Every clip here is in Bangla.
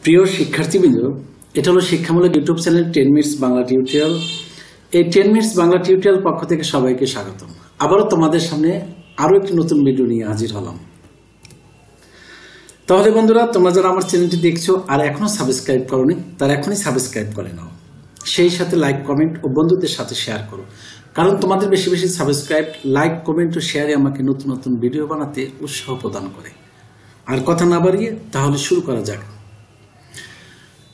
প্রিয় শিক্ষার্থীবৃন্দ, এটা হলো শিক্ষামূলক YouTube channel 10 minutes Bangla tutorial. এই 10 মিনিটস বাংলা টিউটোরিয়াল পক্ষ থেকে সবাইকে স্বাগতম। আবারও তোমাদের সামনে আরো একটি নতুন ভিডিও নিয়ে হাজির হলাম। তাহলে বন্ধুরা, তোমরা যারা আমার চ্যানেলটি দেখছো আর এখনো সাবস্ক্রাইব করোনি, তারা এখনই সাবস্ক্রাইব করে নাও। সেই সাথে লাইক, কমেন্ট ও বন্ধুদের সাথে শেয়ার করো, কারণ তোমাদের বেশি বেশি সাবস্ক্রাইব, লাইক, কমেন্ট ও শেয়ারে আমাকে নতুন নতুন ভিডিও বানাতে উৎসাহ প্রদান করে। আর কথা না বাড়িয়ে তাহলে শুরু করা যাক।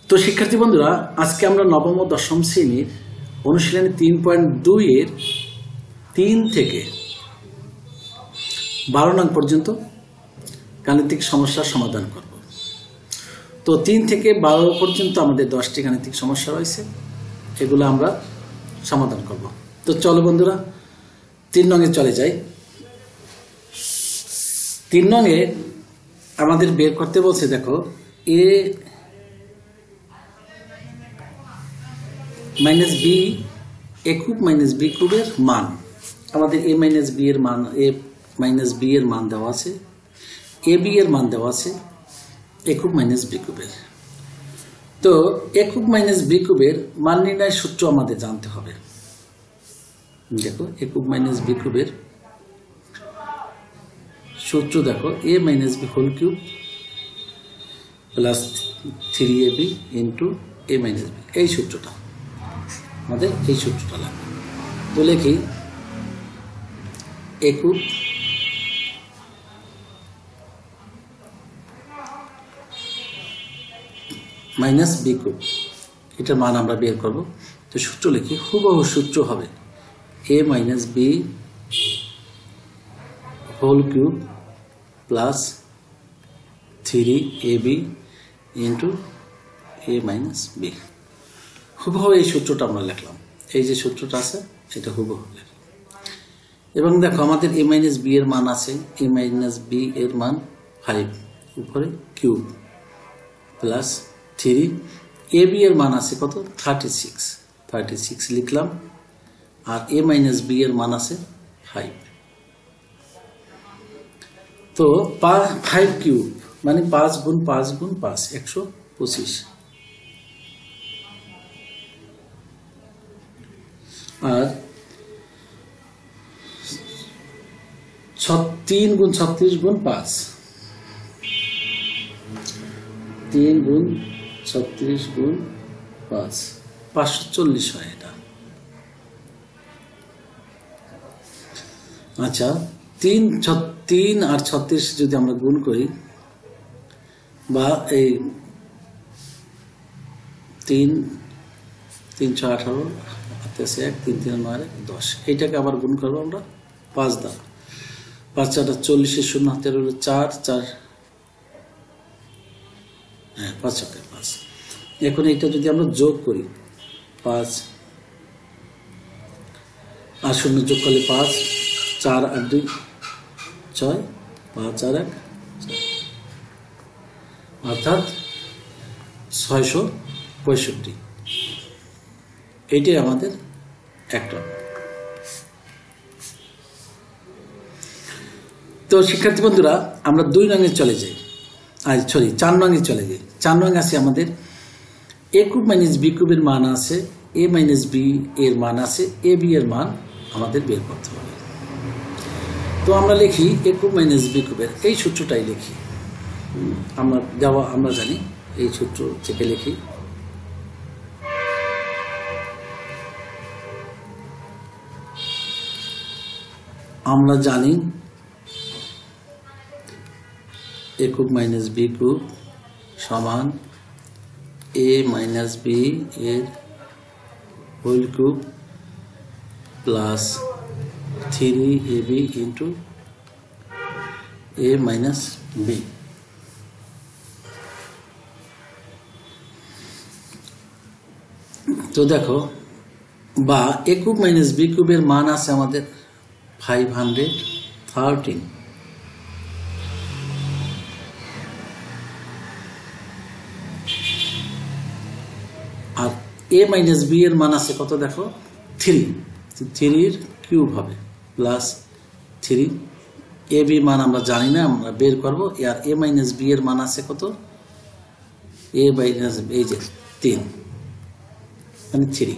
তো শিক্ষার্থী বন্ধুরা, আজকে আমরা নবম ও দশম শ্রেণীর অনুশীলনী 3.2 এর 3 থেকে 12 নং পর্যন্ত গাণিতিক সমস্যার সমাধান করব। তো 3 থেকে 12 পর্যন্ত আমাদের 10টি গাণিতিক সমস্যা রয়েছে, এগুলো আমরা সমাধান করব। তো চলো বন্ধুরা, 3 নঙে চলে যাই। 3 নঙে আমাদের বের করতে বলছে, দেখো a minus B A cube minus B কিউবের মান। আমাদের এ মাইনাস বি এর মান, এ মাইনাস বি এর মান দেওয়া আছে, এ বি এর মান দেওয়া আছে এ কিউব মাইনাস বি কিউবের। তো এ কিউব মাইনাস বি কিউবের মান নির্ণয়ের সূত্র আমাদের জানতে হবে। দেখো এ কিউব মাইনাস বি কিউবের সূত্র দেখো, a minus b whole cube plus 3ab into a minus b. এই সূত্রটা আমাদের, এই সূত্রটা লাগবে। তো লিখি a cube minus b cube, এটার মান আমরা বের করব। তো সূত্র লিখি, হুবহু সূত্র হবে a minus b whole cube plus 3ab into a minus b. হুবহু এই সূত্রটা আমরা লিখলাম। এই যে সূত্রটা আছে এটা হুবহু লিখলাম। এবং দেখো আমাদের এ মাইনাস বি এর মান আছে, এ মাইনাস বি এর মান 5 উপরে কিউব প্লাস 3, এ বি এর মান আছে কত 36 লিখলাম। আর এ মাইনাস বি এর মান আছে 5। তো 5 কিউব মানে 5 গুণ 5 গুণ 5 125। আর 3 গুণ 36 গুণ 5, 3 গুণ 36 গুণ 5 540 হয় এটা। আচ্ছা, 3 আর 36 যদি আমরা গুণ করি, বা এই 3 318 1 3 3 9 10, এইটাকে আবার গুণ করবো আমরা 5 দ্বারা। 5 4 40, 0 হাতে রইল 4 4, হ্যাঁ 5 4 5। এখন এটা যদি আমরা যোগ করি, 5 আর 0 যোগ করলে 5, 4 আর 2 6, 5 আর 1 অর্থাৎ 665। এইটাই আমাদের একটা। তো শিক্ষার্থী বন্ধুরা, আমরা 2 নঙে চলে যাই, 4 নঙে চলে যাই। 4 নঙে আছে আমাদের এ কিউব মাইনাস বি কিউবের মান আছে, এ মাইনাস বি এর মান আছে, এ বি এর মান আমাদের বের করতে হবে। তো আমরা লিখি এ কিউব মাইনাস বি কিউবের এই সূত্রটাই লিখি। আমরা জানি এই সূত্র থেকে লিখি। আমরা জানি a cube minus b cube সমান এ মাইনাস বি এর whole cube plus 3ab into a minus b. তো দেখো, বা এ কিউব মাইনাস বি কিউবের মান আছে আমাদের 513। আর এ মাইনাস বি এর মান আছে কত দেখো 3 কিউব হবে প্লাস 3 এ বি মান আমরা জানি না, আমরা বের করব। আর এ মাইনাস বি এর মান আছে কত এ বাই এই যে 3 মানে 3,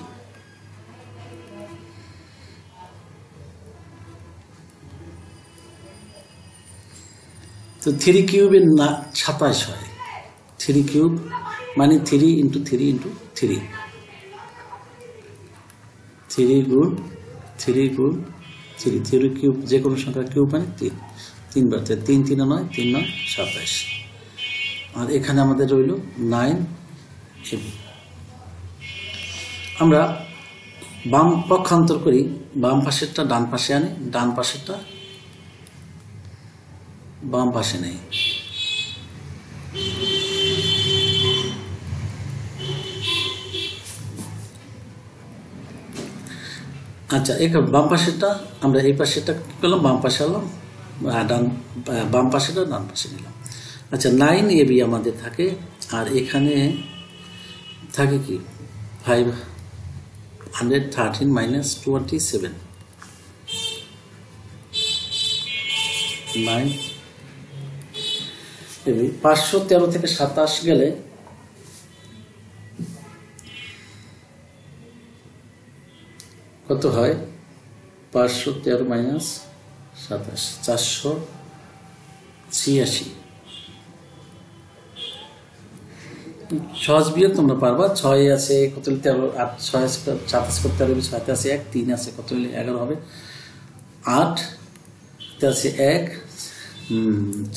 তো 3 কিউবের না 27 হয়। 3 কিউব মানে 3 ইন্টু 3 ইন্টু 3, 3 গুণ 3 গুণ 3, 3 কিউব যে কোনো সংখ্যা কিউব মানে 3, 3 বার 3 3 9, 3 9 27। আর এখানে আমাদের রইল 9 AB। আমরা বাম পক্ষান্তর করি, বাম পাশেরটা ডান পাশে আনি, ডান পাশেরটা বাম পাশে নেই। আচ্ছা, বাম পাশেরটা আমরা এই পাশেরটা কি করলাম, বাম পাশে আনলাম, বাম পাশেটা ডান পাশে নিলাম। আচ্ছা, 9 AB আমাদের থাকে, আর এখানে থাকে কি 513 মাইনাস 27, 9 AB। 513 থেকে 27 গেলে কত হয়? 513 মাইনাস 27, 486। সহজ বিয়োগ তোমরা পারবা। 6 আছে কত হলে 13, 8 6 27 করতে পারবে, 6 আছে 1, 3 আছে কত হলে 11 হবে, 8 আছে 1,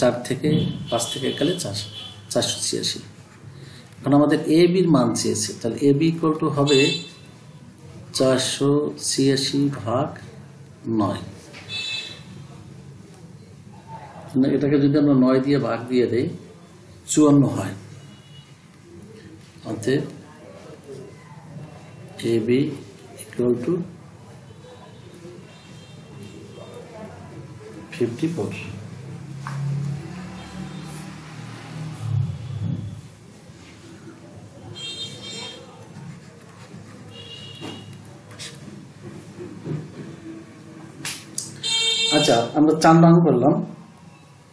4 থেকে 5 থেকে গেলে 486। এখন আমাদের এ বির মান চেয়েছে, তাহলে এ বি ইকুয়াল টু হবে 486 ভাগ 9। এটাকে যদি আমরা 9 দিয়ে ভাগ দিয়ে দেই 54 হয়। অতএব এ বি ইকুয়াল টু 54। আচ্ছা, আমরা 4 নং করলাম।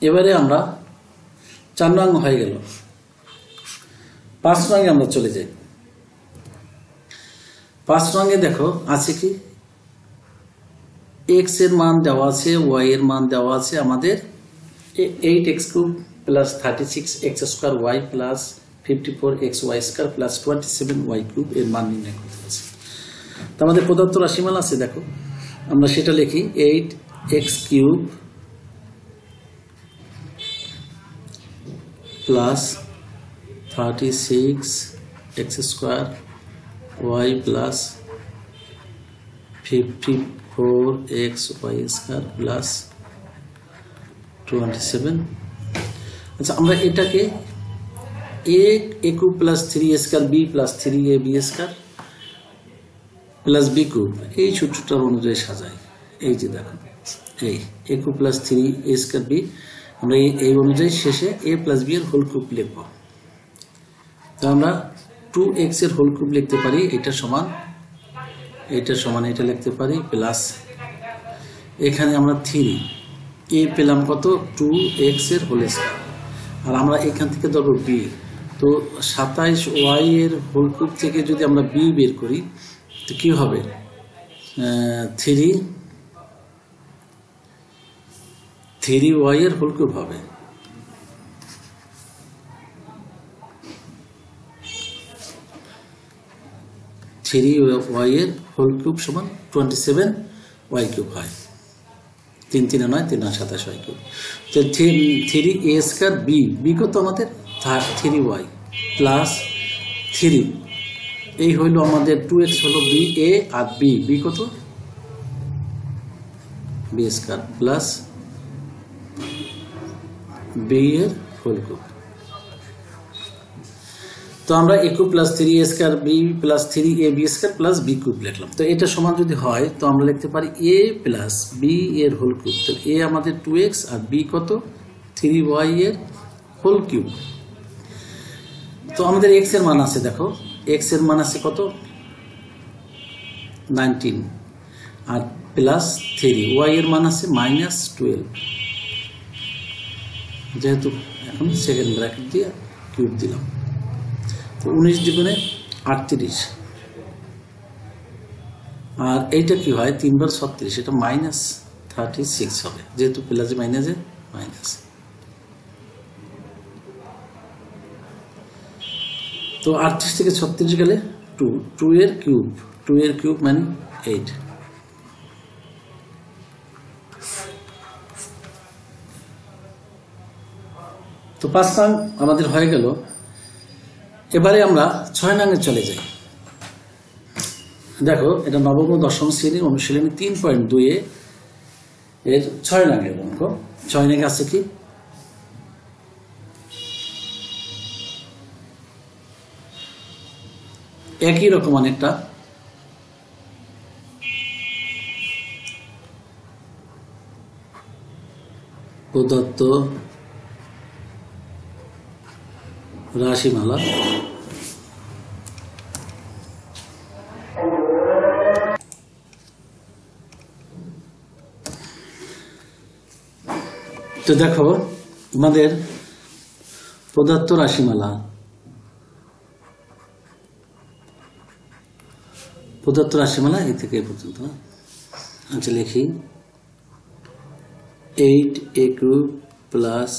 এবারে আমরা 4 নং হয়ে গেল, 5 নং আমরা চলে যাই। 5 নংয়ে দেখো আছে কি, x এর মান দেওয়া আছে, y এর মান দেওয়া আছে আমাদের 8x cube plus 36x square y plus 54xy square plus 27y cube এর মান নির্ণয় করতে আছে। তো আমাদের প্রদত্ত রাশিমালা আছে, দেখো আমরা সেটা লিখি 8x cube plus 36x square y plus 54xy square plus 27। আচ্ছা, আমরা এটাকে a cube plus 3a square b plus 3ab square plus b cube এই সূত্রটার অনুযায়ী সাজাই। এই যে দেখো, এই a cube plus 3a square b, আমরা এই অনুযায়ী শেষে a প্লাস b এর হোল কিউব লিখব। তো আমরা 2x এর হোল কিউব লিখতে পারি, এটা সমান এটা লিখতে পারি, প্লাস এখানে আমরা 3 a পেলাম কত 2x এর হোল স্কয়ার, আর আমরা এখান থেকে ধরবো b। তো 27y এর হোল কিউব থেকে যদি আমরা b বের করি তো কি হবে, 3y এর হোল কিউব হবে। থ্রি y এর হোল কিউব সমান 27y কিউব হয়। 3 3 9, 3 9 27y কিউব। তো 3a স্কয়ার b কত আমাদের 3y প্লাস 3, এই হইল আমাদের 2x হলো b a, আর b কত b স্কয়ার প্লাস b এর হোল কিউব। তো আমরা a cube plus 3a square b plus 3ab square plus b cube লিখলাম। তো এটা সমান যদি হয় তো আমরা লিখতে পারি a প্লাস b এর হোল কিউব। তো a আমাদের 2x আর b কত 3y এর হোল কিউব। তো আমাদের x এর মান আছে, দেখো x এর মান আছে কত 19 আর প্লাস 3, y এর মান আছে -12, যেহেতু এখন সেকেন্ড ব্র্যাকেট দিয়ে কিউব দিলাম। তো 19 দ্বিগুণে 38, আর এইটা কি হয় 3 বার 36, এটা -36 হবে, যেহেতু প্লাসে মাইনাসে মাইনাস। তো 38 থেকে 36 গেলে 2 এর কিউব মানে 8। তো 5 নং আমাদের হয়ে গেল। এবারে আমরা 6 নংয়ে চলে যাই। দেখো, এটা নবম ও দশম শ্রেণীর অনুশীলনী 3.2 এর 6 নংয়ের অঙ্ক। 6 নংয়ে আছে কি, একই রকম অনেকটা প্রদত্ত রাশিমালা তো দেখো, আমাদের প্রদত্ত রাশিমালা এই থেকে এই পর্যন্ত। আচ্ছা, লিখি 8a cube plus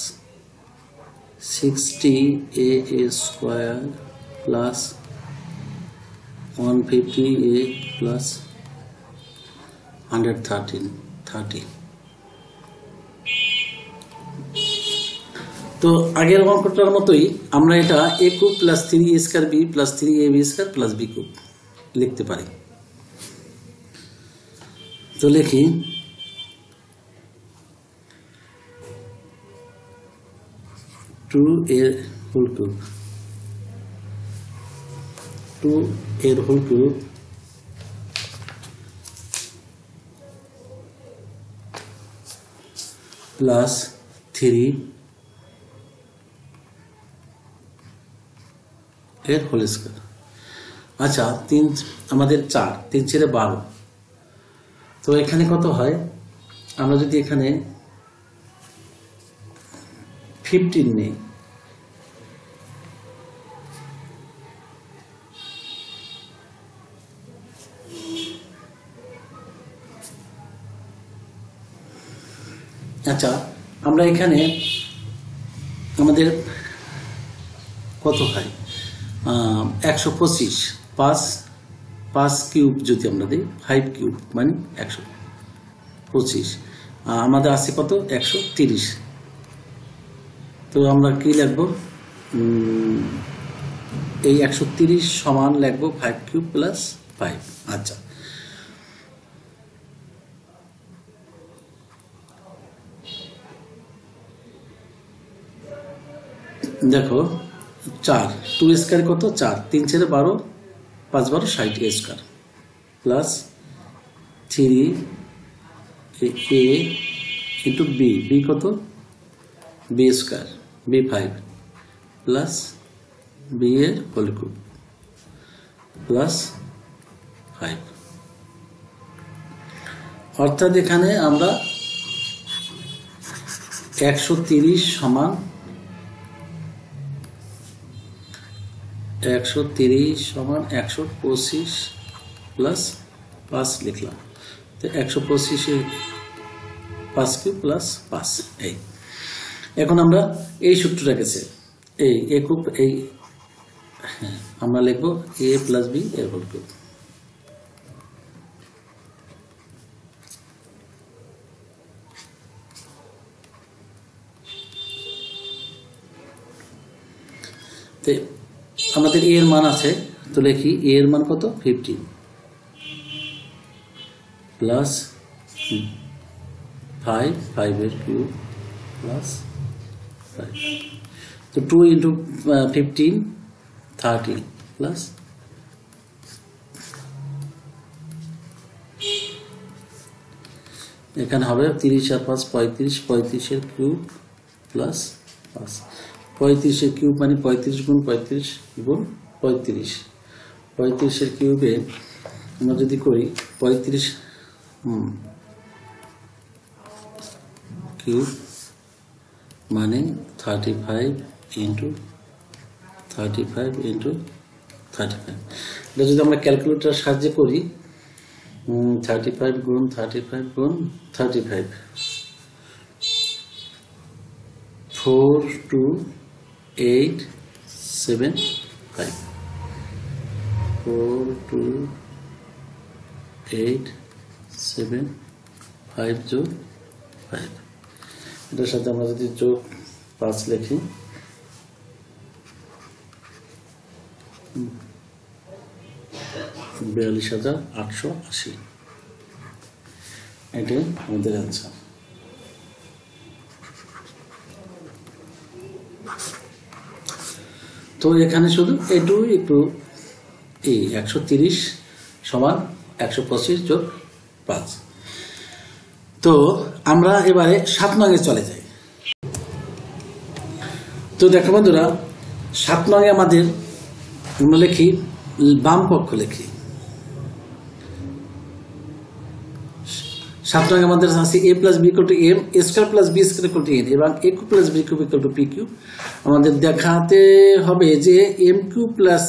60a square plus 150a plus 130। তো আগের অঙ্কটার মতোই আমরা এটা a cube plus 3a square b plus 3ab square plus b cube লিখতে পারি। তো লিখি 2 এর হোল কিউব প্লাস 3 এর হোল স্কোয়ার। আচ্ছা, 3 আমাদের 4, 3 × 12। তো এখানে কত হয়, আমরা যদি এখানে 15 নেই, আচ্ছা আমরা এখানে আমাদের কত হয় 125, 5 কিউব যদি আমরা দিই 5 কিউব মানে 125, আমাদের আছে কত 130। তো আমরা কি লিখবো, এই 130 সমান লিখবো 5 কিউব প্লাস 5। আচ্ছা, দেখো 4, 2 স্কোয়ার কত 4, 3 × 12, 5 × 12 60 square plus 3a into b কত b square b5 plus b এর হোল কিউব প্লাস 5। অর্থাৎ এখানে আমরা 130 সমান 125 প্লাস 5 লিখলাম। তো 125 5 কিউব প্লাস 5। এই এখন আমরা এই সূত্রটা গেছে এই এ কিউব, এই আমরা লিখবো a প্লাস b এর হোল কিউব। তো আমাদের এর মান আছে, তো লিখি এর মান কত 15 প্লাস 5 এর কিউব প্লাস 5। তো 2 × 15 30 প্লাস এখানে হবে 30 আর 5 35, 35 এর কিউব প্লাস 5। 35 এর কিউব মানে 35 × 35 × 35। 35 এর কিউবে আমরা যদি করি 35 কিউব মানে 35 × 35 ইন্টু 35। এটা যদি আমরা ক্যালকুলেটরের সাহায্যে করি 35 গুণ 35 গুণ 35 42875 42875 যোগ 5। এটার সাথে আমরা যদি যোগ 5 লিখি 42,880, এটাই আমাদের অ্যান্সার। তো এখানে শুধু এটু একটু এই 130 সমান 125 যোগ 5। তো আমরা এবারে 7 নঙে চলে যাই। তো দেখো বন্ধুরা, 7 নঙে আমাদের আমরা লিখি, বাম পক্ষ লিখি। 7 নঙে আমাদের আছে a plus b equal to m, a square plus b square equal to n, এবং a cube plus b cube equal to p cube. আমাদের দেখাতে হবে যে m cube plus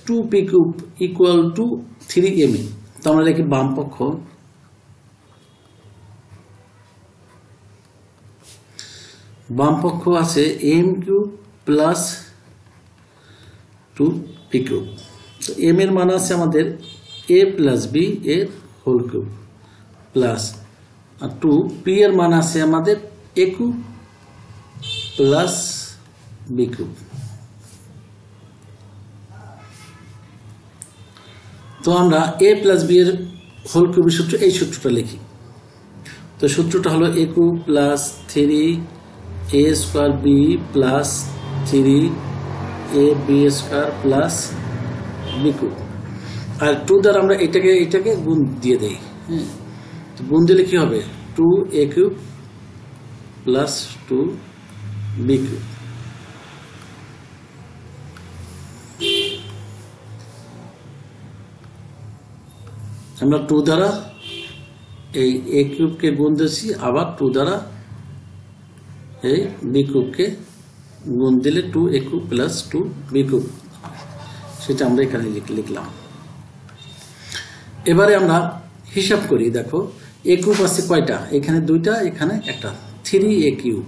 2p cube equal to 3m। তো আমরা লিখি বাম পক্ষ, আছে m cube plus 2p cube. তো m এর মান আছে আমাদের a প্লাস b এর হোল কিউব প্লাস 2p এর মান আছে আমাদের a cube plus b cube. তো আমরা a প্লাস b এর হোল কিউবের সূত্র, এই সূত্রটা লিখি। তো সূত্রটা হলো a cube plus 3a square b plus 3ab square plus b cube. আর 2 দ্বারা আমরা এটাকে গুণ দিয়ে দেই। হ্যাঁ, তো গুণ দিলে কি হবে 2a cube plus 2b cube. আমরা 2 দ্বারা এই a কিউবকে গুণ দিয়েছি, আবার 2 দ্বারা এই b কিউবকে গুণ দিলে 2a cube plus 2b cube, সেটা আমরা এখানে লিখলাম। এবারে আমরা হিসাব করি। দেখো a কিউব আছে কয়টা, এখানে 2টা, এখানে একটা, 3a কিউব।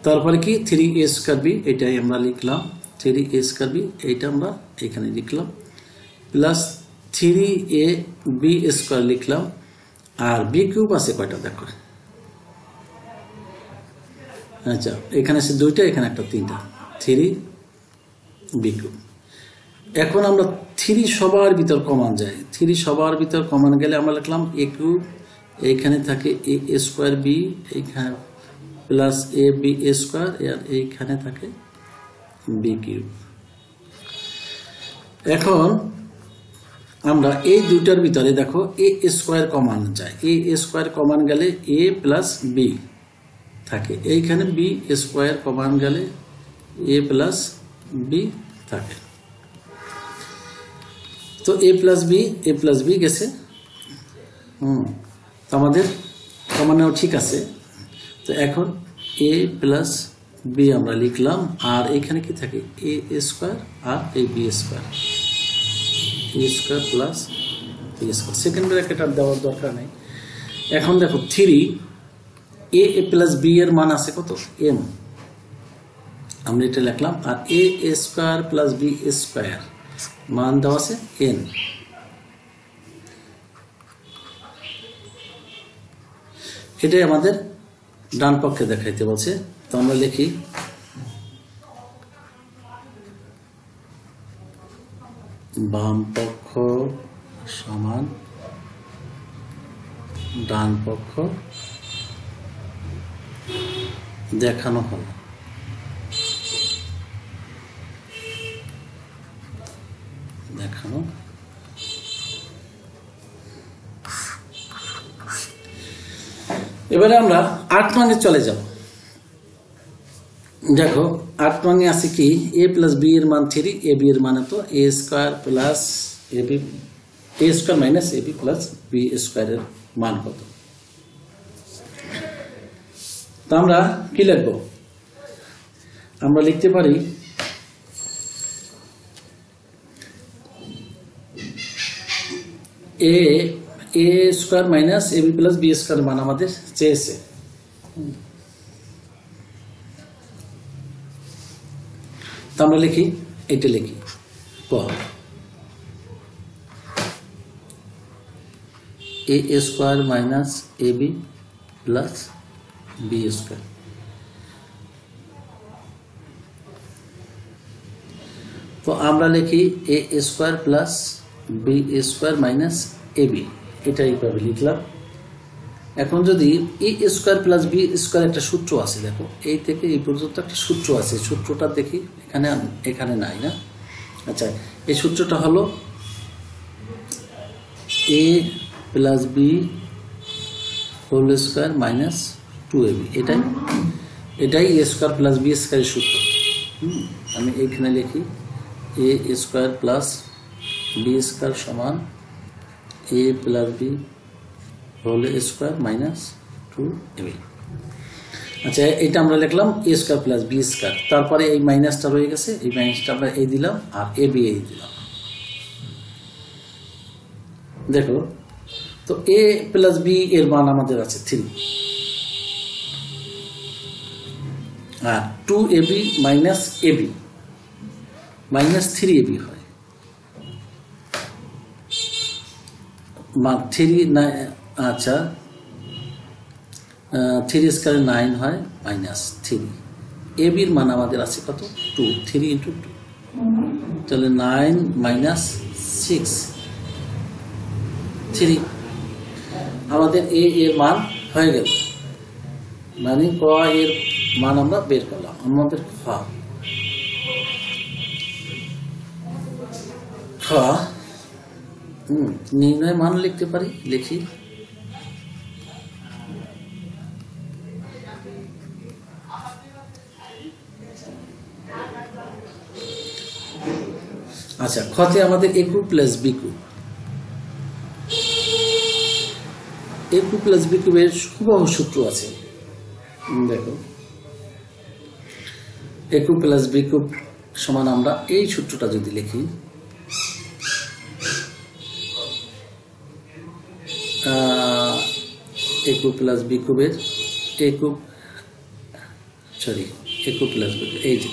তারপরে কি 3a স্কয়ার b, এটাই আমরা লিখলাম, 3a স্কয়ার b, এইটা আমরা এখানে লিখলাম, প্লাস 3ab স্কয়ার লিখলাম। আর b কিউব আছে কয়টা দেখো, আচ্ছা এখানে আছে 2টা, এখানে একটা, 3টা, 3b কিউব। এখন আমরা 3 সবার ভিতর কমন যায়, 3 সবার ভিতর কমন গেলে আমরা লিখলাম a কিউব, এইখানে থাকে a স্কয়ার b, এইখানে প্লাস ab স্কয়ার, আর এইখানে থাকে b কিউব। এখন আমরা এই দুইটার ভিতরে দেখো a স্কয়ার কমন যায়, a স্কয়ার কমন গেলে a প্লাস b থাকে, এইখানে b স্কয়ার কমন গেলে a প্লাস b থাকে। তো a প্লাস b গেছে, তো আমাদের কমনেও ঠিক আছে। তো এখন a প্লাস b আমরা লিখলাম, আর এখানে কি থাকে a স্কয়ার আর এই b square, a square plus b square. Second bracket আর দেওয়ার দরকার নেই। এখন দেখো 3a প্লাস b এর মান আছে কত, m, আমরা এটা লিখলাম। আর a square plus b square মান দেওয়া আছে n। এটাই আমাদের ডান পক্ষে দেখাইতে বলছে। তো আমরা লিখি বাম পক্ষ সমান ডান পক্ষ দেখানো হলো। এবারে আমরা 8 নঙে চলে যাব। দেখো 8 নঙে আছে কি a প্লাস b এর মান 3, ab এর মান তো a square plus ab, a square minus ab plus b স্কয়ারের মান কত। তো আমরা কি লিখব, আমরা লিখতে পারি a square minus a b plus b square মান আমাদের চেয়েছে। তো আমরা লিখি, এটা লিখি ক a square minus a b plus b square. তো আমরা লিখি a square plus b square minus a b, এটা এইভাবে লিখলাম। এখন যদি a square plus b square একটা সূত্র আছে, দেখো এই থেকে এই পর্যন্ত একটা সূত্র আছে, সূত্রটা দেখি এখানে নাই না। আচ্ছা, এই সূত্রটা হলো a plus b whole square minus 2ab, এটাই এ স্কোয়ার প্লাস বি স্কোয়ারের সূত্র। আমি এইখানে লিখি a square plus b square সমান a plus b whole square minus 2ab। আচ্ছা, এটা আমরা লিখলাম a square plus b square, তারপরে এই মাইনাসটা রয়ে গেছে, এই মাইনাসটা আমরা এই দিলাম আর এ বি এই দিলাম। দেখো, তো এ প্লাস বি এর মান আমাদের আছে 3, আর 2ab minus ab minus 3ab হয়, মান 3 আচ্ছা 3 স্কোয়ারে 9 হয় মাইনাস 3, ab এর মান আমাদের আছে কত 2, 3 ইন্টু 2, তাহলে 9 মাইনাস 6 3, আমাদের এ এর মান হয়ে গেল, মানে ক এর মান আমরা বের করলাম। আমাদের খ নির্ণয় মান লিখতে পারি, লিখি আচ্ছা, খতে আমাদের a cube plus b cube, a cube plus b কিউবের হুবহু সূত্র আছে। দেখো, a cube plus b cube সমান আমরা এই সূত্রটা যদি লিখি, a কিউব প্লাস b কিউবের a কিউব প্লাস b এই যে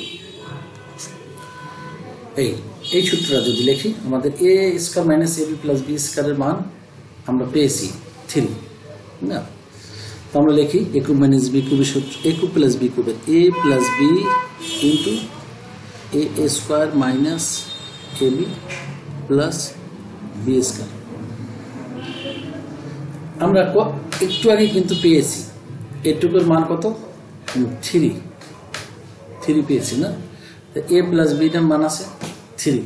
এই সূত্রটা যদি লিখি, আমাদের এ square minus a b plus B স্কোয়ারের মান আমরা পেয়েছি 3 না। তো আমরা লিখি এ কিউব মাইনাস বি কিউবের সূত্র, এ কিউব প্লাস বি কিউবের এ plus B into A square minus a b plus b square. আমরা একটু আগে কিন্তু পেয়েছি এটুকুর মান কত 3 পেয়েছি না। তো এ প্লাস বিটার মান আছে 3,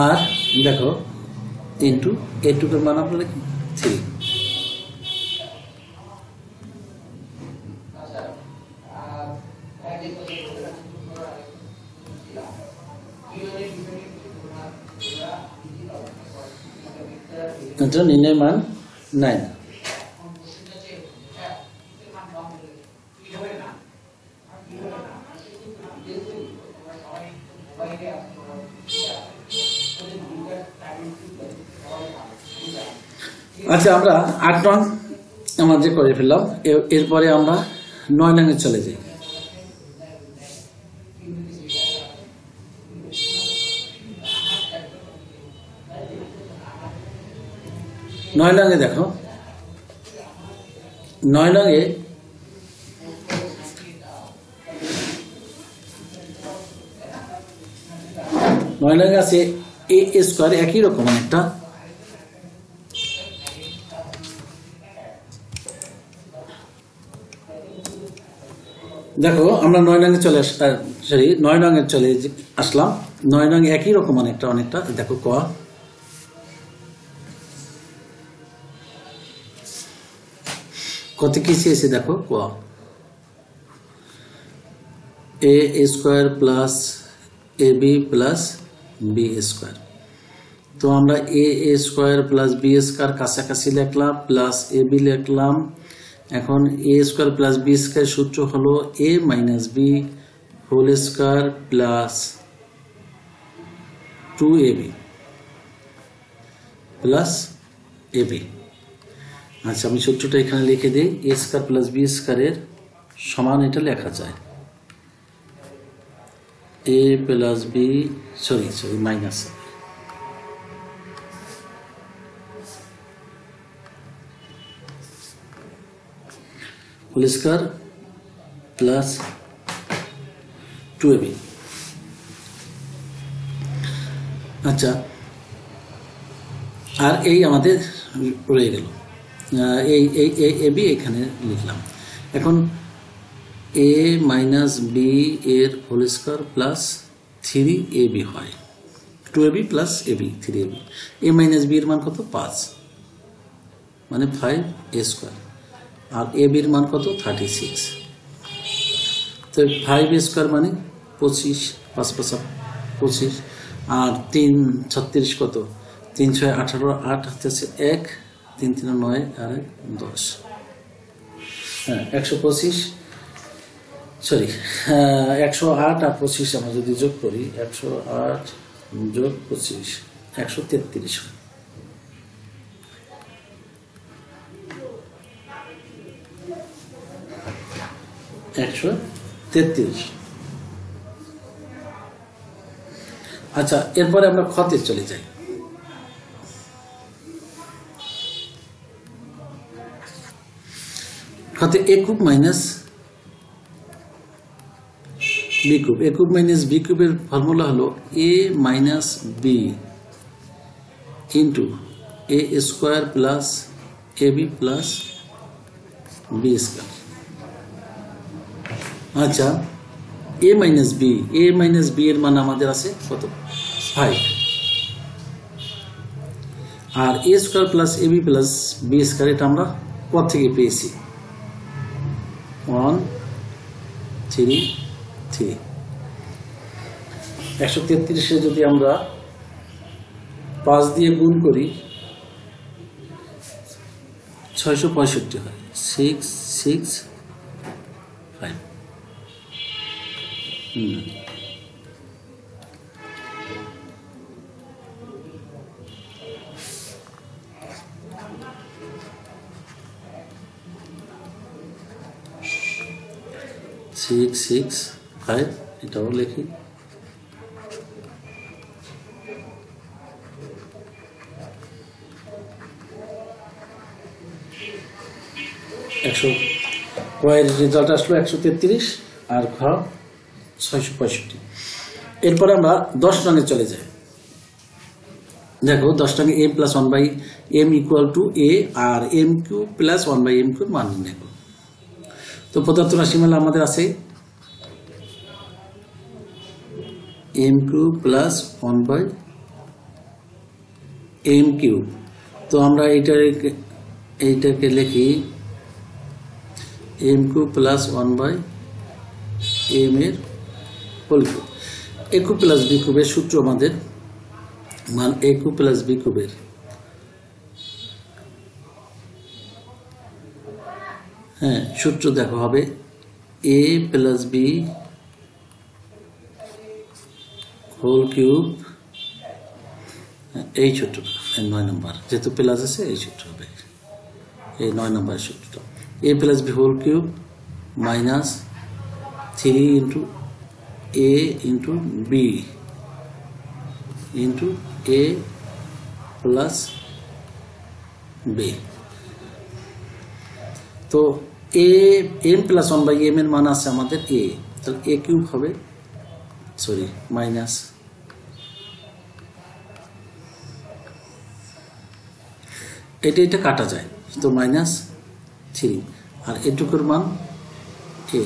আর দেখো ইন্টু এটুকুর মান আমরা লিখি 3। এটা নির্ণয় মান 9। আচ্ছা, আমরা 8 নং আমাদের করে ফেললাম, এরপরে আমরা 9 নংয়ে চলে যাই। 9 নংয়ে দেখো, 9 নংয়ে আছে এ স্কোয়ার, একই রকম একটা, দেখো আমরা 9 নংয়ে চলে আসলাম। 9 নং একই রকম অনেকটা দেখো, কত কি চেয়েছে দেখো, a square plus a b plus b square. তো আমরা a square plus b square কাছাকাছি লিখলাম, প্লাস এ বি লিখলাম। এখন a square plus b square সূত্র হলো a minus b whole square plus 2ab plus a b. আচ্ছা, আমি সূত্রটা এখানে লিখে দিই। এ স্কোয়ার প্লাস বি স্কোয়ারের সমান এটা লেখা যায় a plus b sorry minus whole square plus 2ab। আচ্ছা, আর এই আমাদের রয়ে গেল, এই এ বি এখানে লিখলাম। এখন এ মাইনাস বি এর হোল স্কোয়ার প্লাস 3ab হয়, 2ab প্লাস ab 3ab। এ মাইনাস বি এর মান কত? 5, মানে 5a স্কোয়ার। আর এ বির মান কত? 36। তো 5a স্কোয়ার মানে 25, 5 5 25, আর 3 36 কত? 3 6 18, 8 হচ্ছে 1, 3 3 9 আর 10। হ্যাঁ, 125 সরি 108 আর 25 আমরা যদি যোগ করি, 108 যোগ 25 133 হয়। আচ্ছা, এরপরে আমরা খতে চলে যাই। খতে এ কিউব মাইনাস বি কিউব। এ কিউব মাইনাস বি কিউবের ফর্মুলা হলো a minus B into A square plus a b plus b square. আচ্ছা, এ মাইনাস বি এর মান আমাদের আছে কত? 5। আর এ square plus a b plus b square এটা আমরা পর থেকে পেয়েছি 1 3 3। 133-এ যদি আমরা 5 দিয়ে গুণ করি 665 হয়, 6 6 5। 6 6 5 এটাও লিখি। কয়ের রেজাল্ট আসলো 133 আর ঘ 665। এরপরে আমরা 10 রঙে চলে যাই। দেখো 10 রঙে m plus 1/m equal to a আর m cube plus 1/m cube মান নির্ণয় করব। তো পদার্থ রাশিমালা আমাদের আছে m cube plus 1/m cube. তো আমরা এইটাকে লিখি m কিউব প্লাস 1/m এর whole cube. a cube plus b কিউবের সূত্র আমাদের মান a কিউব প্লাস b কিউবের সূত্র দেখো হবে a plus b whole cube. এই সূত্রটা 9 নম্বর, যেহেতু প্লাস আছে এই সূত্র হবে, এই 9 নম্বরের সূত্রটা a plus b whole cube minus 3 into a into b into a plus b। তো m প্লাস 1/m এর মান আছে আমাদের a, তাহলে a কিউব হবে মাইনাস এটা কাটা যায়, তো মাইনাস 3 আর এটুকুর মান a।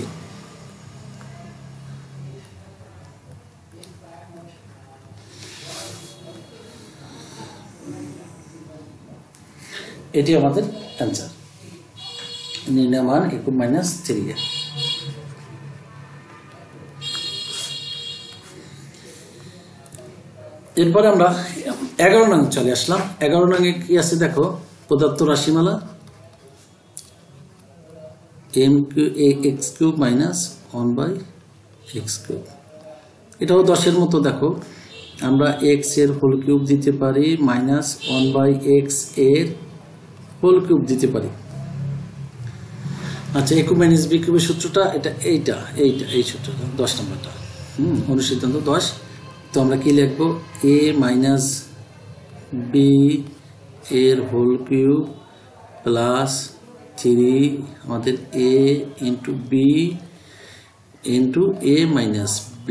এটি আমাদের অ্যান্সার, নির্ণয় মান a কিউব মাইনাস 3a। এরপরে আমরা 11 নং চলে আসলাম। 11 নং কি আছে দেখো, পদার্থ রাশিমালা x³ মাইনাস 1/x³। এটাও 10-এর মতো। দেখো আমরা x এর হোল কিউব দিতে পারি, মাইনাস 1/x এর হোল কিউব দিতে পারি। আচ্ছা, a³ মাইনাস b³ এর সূত্রটা এই সূত্রটা 10 নম্বরটা। অনুসিদ্ধান্ত 10। তো আমরা কি লিখবো, a মাইনাস b এর হোল কিউব প্লাস 3 আমাদের a into b into a minus b।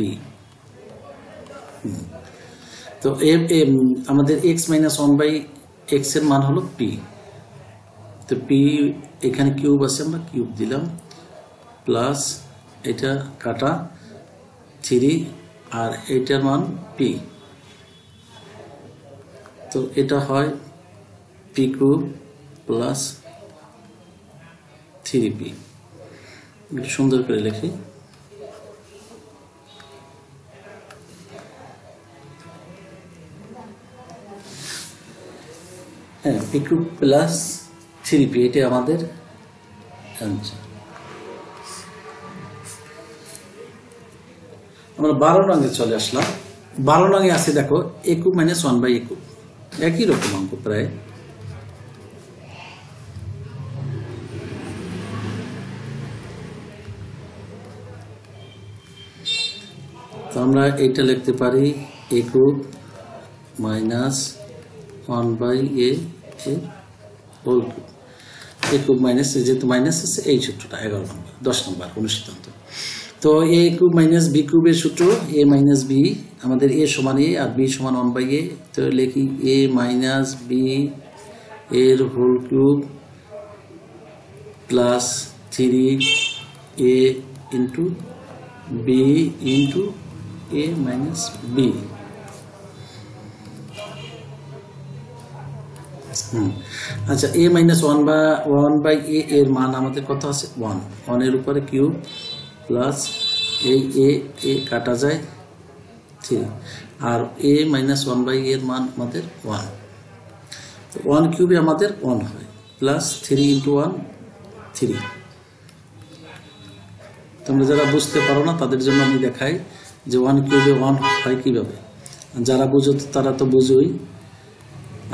তো আমাদের x মাইনাস 1/x এর মান হলো p। তো p এখানে কিউব আছে, আমরা কিউব দিলাম, প্লাস এটা কাটা 3 আর এটার মান p। তো এটা হয় p³ প্লাস 3p। একটু সুন্দর করে লিখি। হ্যাঁ, p³ প্লাস 3p, এটা আমাদের অ্যান্সার। আমরা 12 নঙে চলে আসলাম। 12 নঙে আছে দেখো a³ মাইনাস 1/a³। একই রকম অঙ্ক প্রায়। তো আমরা এইটা লিখতে পারি a³ minus 1/a whole cube. a³ minus, যেহেতু মাইনাস আছে, এই সূত্রটা 11 নম্বর 10 নম্বর অনুসিদ্ধান্ত। তো a³ মাইনাস b³ এর সূত্র a মাইনাস b, আমাদের a সমান a আর b সমান 1/a। তো লিখি a মাইনাস b এর whole cube plus 3a into b into a minus b। আচ্ছা, a মাইনাস 1/a এর মান আমাদের কত আছে, 1 এর উপরে কিউব প্লাস এই a কাটা যায় 3 আর a মাইনাস 1/a এর মান আমাদের 1। তো 1 কিউবে আমাদের 1 হয়, প্লাস 3 ইন্টু 1 3। তোমরা যারা বুঝতে পারো না তাদের জন্য আমি দেখাই যে 1 কিউবে 1 হয় কিভাবে। যারা বুঝো তারা তো বুঝোই।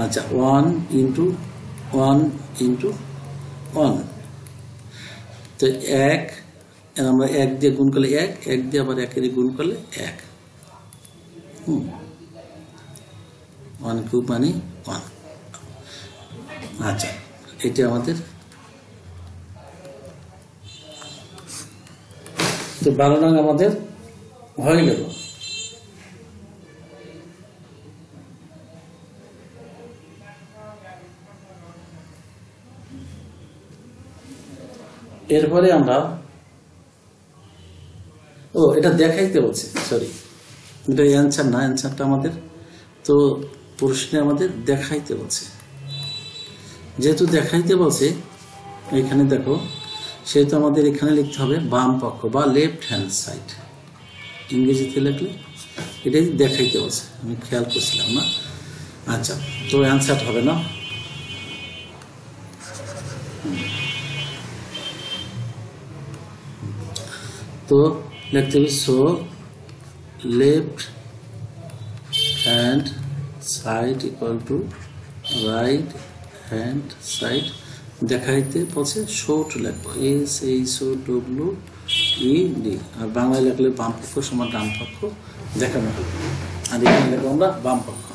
আচ্ছা, 1 ইন্টু 1 ইন্টু 1। তো 1 আমরা 1 দিয়ে গুণ করলে 1 দিয়ে আবার 1 এর গুণ করলে 1। 1 কিউব মানে 1। আচ্ছা, এটা আমাদের। তো 12 নং আমাদের হয়ে গেল। এরপরে আমরা এটা দেখাইতে বলছে, সরি এটা অ্যান্সার না, অ্যান্সারটা আমাদের তো প্রশ্নে আমাদের দেখাইতে বলছে। যেহেতু দেখাইতে বলছে এখানে দেখো, সেহেতু আমাদের এখানে লিখতে হবে বাম পক্ষ বা লেফট হ্যান্ড সাইড। ইংরেজিতে লিখলে এটাই দেখাইতে বলছে, আমি খেয়াল করছিলাম না। আচ্ছা, তো অ্যান্সার হবে না। তো লিখতে হবে so left hand side equal to right hand side. দেখাইতে বলছে শোট লিখবো, SHOWED। আর বাংলায় লিখলে বাম পক্ষ সমান ডান পক্ষ দেখানো হবে। আর এখানে লিখবো আমরা বাম পক্ষ।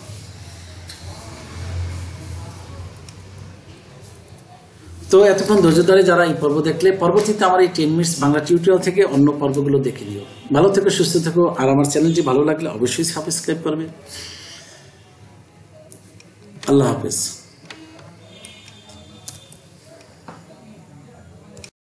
তো এতক্ষণ ধৈর্য ধরে যারা এই পর্ব দেখলে, পরবর্তীতে আমার এই 10 মিনিটস বাংলা টিউটোরিয়াল থেকে অন্য পর্বগুলো দেখে নিও। ভালো থেকো, সুস্থ থেকো, আর আমার চ্যানেলটি ভালো লাগলে অবশ্যই সাবস্ক্রাইব করবে। আল্লাহ হাফেজ।